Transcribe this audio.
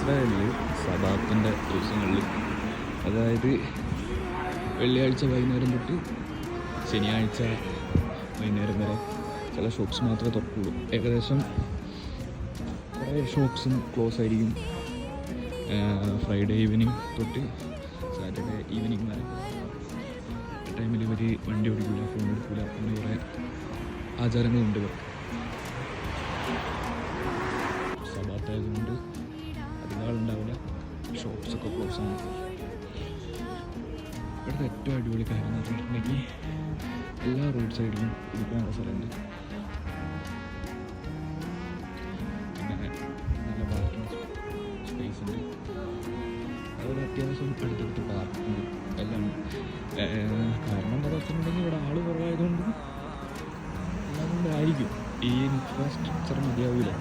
ഇസ്രായേലിൽ സബാത്തിൻ്റെ ദിവസങ്ങളിൽ, അതായത് വെള്ളിയാഴ്ച വൈകുന്നേരം തൊട്ട് ശനിയാഴ്ച വൈകുന്നേരം വരെ ചില ഷോപ്സ് മാത്രമേ തുറക്കുള്ളൂ. ഏകദേശം കുറേ ഷോപ്സും ക്ലോസ് ആയിരിക്കും. ഫ്രൈഡേ ഈവനിങ് തൊട്ട് സാറ്റർഡേ ഈവനിങ് വരെ. ടൈമിൽ ഇവർ വണ്ടി ഓടിക്കില്ല, ഫോൺ എടുക്കില്ല, അങ്ങനെ കുറേ ആചാരങ്ങളുണ്ട് ഇവർക്ക്. സബാത്തായതുകൊണ്ട് അധികം ആളുണ്ടാവില്ല, ഷോപ്സൊക്കെ ക്ലോസ് ആണ്. ഇവിടുത്തെ ഏറ്റവും അടിപൊളി കാര്യം എന്ന് പറഞ്ഞിട്ടുണ്ടെങ്കിൽ എല്ലാ റോഡ് സൈഡിലും ഇരിക്കാനുള്ള സ്ഥലമുണ്ട്. പിന്നെ നല്ല പാർക്കിംഗ് സ്പേസ് ഉണ്ട്. അതുപോലെ അത്യാവശ്യം അടുത്തടുത്ത് പാർക്കിങ് എല്ലാം ഉണ്ട്. കാരണം എന്താ വെച്ചിട്ടുണ്ടെങ്കിൽ ഇവിടെ ആൾ കുറവായതുകൊണ്ട് എല്ലാം കൊണ്ടായിരിക്കും ഈ ഇൻഫ്രാസ്ട്രക്ചർ മതിയാവില്ല.